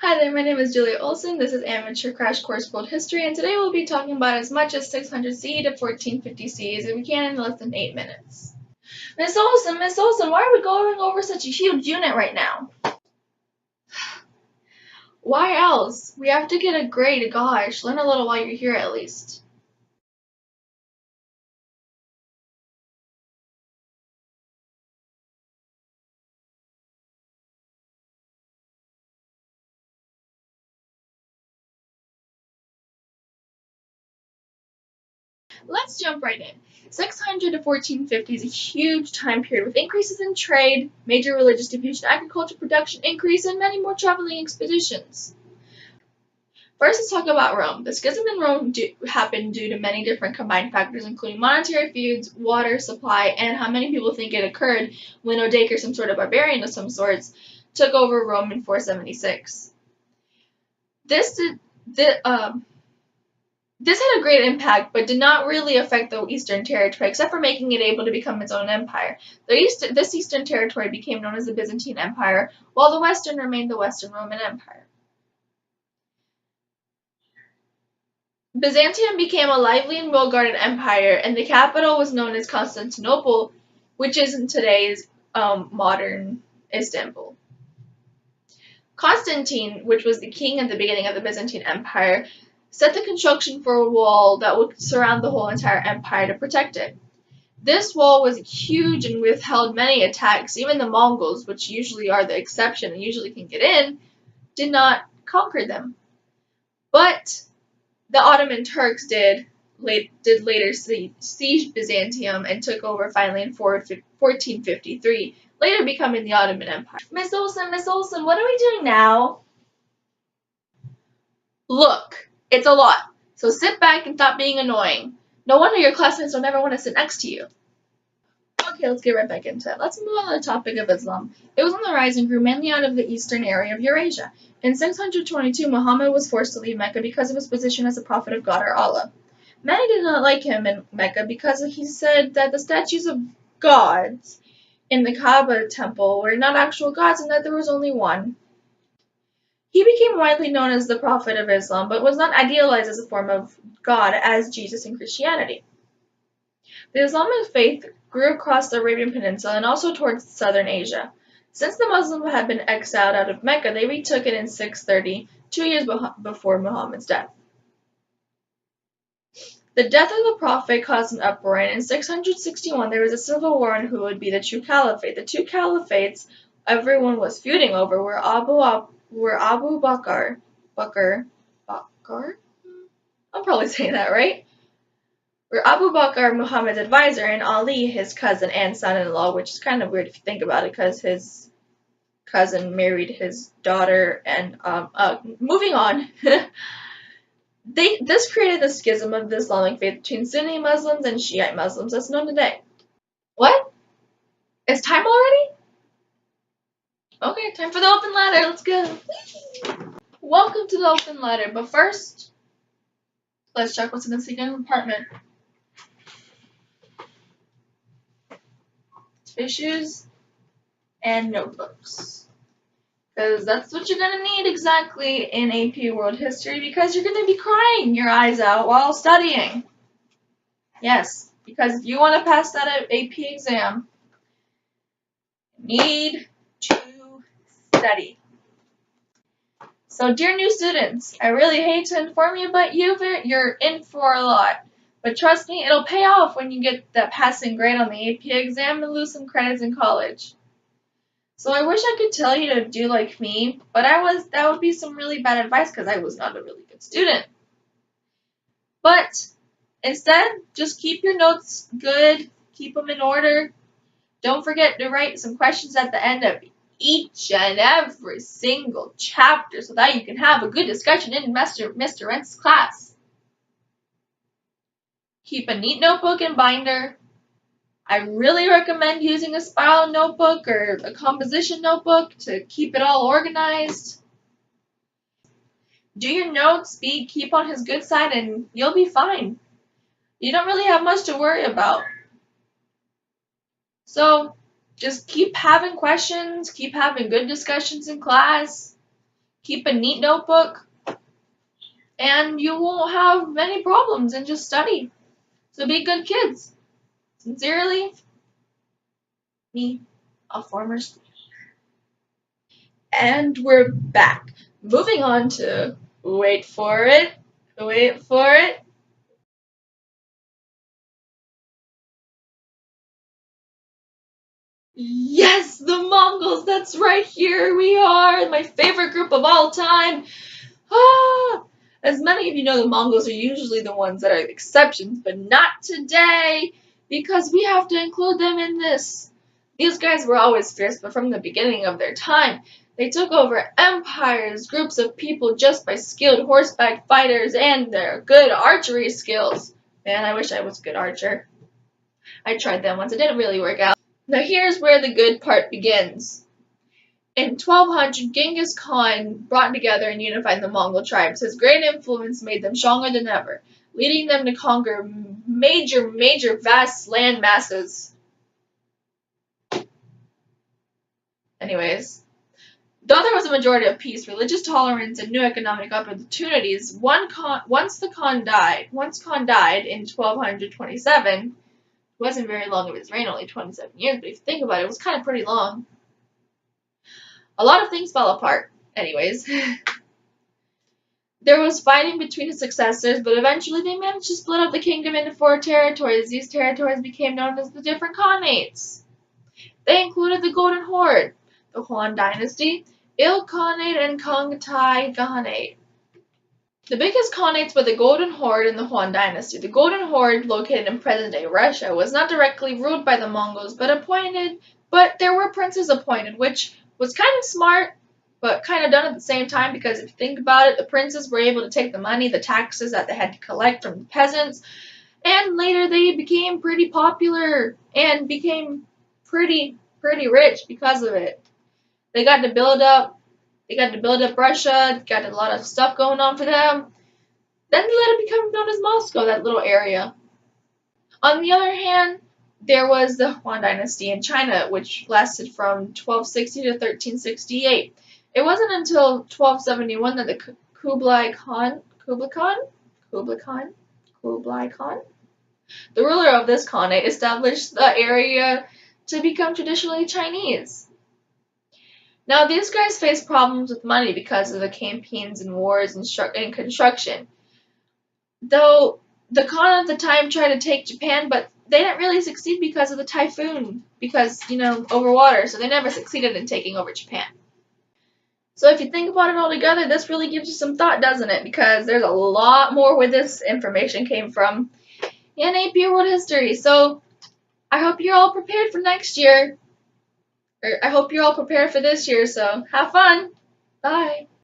Hi there, my name is Julia Olson. This is Amateur Crash Course World History, and today we'll be talking about as much as 600 CE to 1450 CE as we can in less than 8 minutes. Miss Olson, why are we going over such a huge unit right now? Why else? We have to get a grade, gosh, learn a little while you're here at least. Let's jump right in. 600 to 1450 is a huge time period with increases in trade, major religious diffusion, agricultural production increase, and many more traveling expeditions. First, let's talk about Rome. The schism in Rome happened due to many different combined factors, including monetary feuds, water supply, and how many people think it occurred when Odoacer, some sort of barbarian of some sorts, took over Rome in 476. This had a great impact, but did not really affect the Eastern Territory, except for making it able to become its own empire. This Eastern Territory became known as the Byzantine Empire, while the Western remained the Western Roman Empire. Byzantium became a lively and well-guarded empire, and the capital was known as Constantinople, which is in today's modern Istanbul. Constantine, which was the king at the beginning of the Byzantine Empire, set the construction for a wall that would surround the whole entire empire to protect it. This wall was huge and withheld many attacks. Even the Mongols, which usually are the exception and usually can get in, did not conquer them. But the Ottoman Turks did later siege Byzantium and took over finally in 1453, later becoming the Ottoman Empire. Miss Olson, what are we doing now? Look, it's a lot, so sit back and stop being annoying. No wonder your classmates don't ever want to sit next to you. Okay, let's get right back into it. Let's move on to the topic of Islam. It was on the rise and grew mainly out of the eastern area of Eurasia. In 622, Muhammad was forced to leave Mecca because of his position as a prophet of God or Allah. Many did not like him in Mecca because he said that the statues of gods in the Kaaba temple were not actual gods and that there was only one. He became widely known as the Prophet of Islam, but was not idealized as a form of God as Jesus in Christianity. The Islamic faith grew across the Arabian Peninsula and also towards southern Asia. Since the Muslims had been exiled out of Mecca, they retook it in 630, 2 years before Muhammad's death. The death of the Prophet caused an uproar, and in 661 there was a civil war on who would be the true caliphate. The two caliphates everyone was feuding over were Abu Bakr, I'm probably saying that right, were Abu Bakr, Muhammad's advisor, and Ali, his cousin and son-in-law, which is kind of weird if you think about it, because his cousin married his daughter, and, moving on. This created the schism of the Islamic faith between Sunni Muslims and Shiite Muslims that's known today. What? It's time already? Okay, time for the open ladder, let's go. Welcome to the open ladder, but first, let's check what's in the second compartment. Tissues and notebooks. Because that's what you're going to need exactly in AP World History, because you're going to be crying your eyes out while studying. Yes, because if you want to pass that AP exam, you need to study. So, dear new students, I really hate to inform you, but you're in for a lot. But trust me, it'll pay off when you get that passing grade on the AP exam and lose some credits in college. So I wish I could tell you to do like me, but that would be some really bad advice because I was not a really good student. But instead, just keep your notes good, keep them in order. Don't forget to write some questions at the end of each and every single chapter so that you can have a good discussion in Mr. Rent's class. Keep a neat notebook and binder. I really recommend using a spiral notebook or a composition notebook to keep it all organized. Do your notes, keep on his good side, and you'll be fine. You don't really have much to worry about. So, just keep having questions, keep having good discussions in class, keep a neat notebook, and you won't have many problems and just study. So be good kids. Sincerely, me, a former student. And we're back. Moving on to, wait for it, wait for it. Yes, the Mongols, that's right, here we are, my favorite group of all time. Ah! As many of you know, the Mongols are usually the ones that are exceptions, but not today, because we have to include them in this. These guys were always fierce, but from the beginning of their time, they took over empires, groups of people just by skilled horseback fighters and their good archery skills. Man, I wish I was a good archer. I tried that once, it didn't really work out. Now here's where the good part begins. In 1200, Genghis Khan brought together and unified the Mongol tribes. His great influence made them stronger than ever, leading them to conquer major, vast land masses. Anyways, though there was a majority of peace, religious tolerance, and new economic opportunities, once Khan died in 1227, it wasn't very long of his reign, only 27 years, but if you think about it, it was kind of pretty long. A lot of things fell apart. Anyways. There was fighting between his successors, but eventually they managed to split up the kingdom into 4 territories. These territories became known as the different Khanates. They included the Golden Horde, the Huan Dynasty, Il Khanate, and Kangtai Khanate. The biggest Khanates were the Golden Horde and the Huan Dynasty. The Golden Horde, located in present-day Russia, was not directly ruled by the Mongols, but there were princes appointed, which was kind of smart, but kind of done at the same time, because if you think about it, the princes were able to take the money, the taxes that they had to collect from the peasants, and later they became pretty popular and became pretty rich because of it. They got to build up Russia, got a lot of stuff going on for them. Then they let it become known as Moscow, that little area. On the other hand, there was the Huan Dynasty in China, which lasted from 1260 to 1368. It wasn't until 1271 that the Kublai Khan, the ruler of this Khanate, established the area to become traditionally Chinese. Now, these guys faced problems with money because of the campaigns and wars and construction. Though the Khan at the time tried to take Japan, but they didn't really succeed because of the typhoon, over water, so they never succeeded in taking over Japan. So if you think about it all together, this really gives you some thought, doesn't it? Because there's a lot more where this information came from in AP World History. So I hope you're all prepared for next year. Or I hope you're all prepared for this year, so have fun. Bye.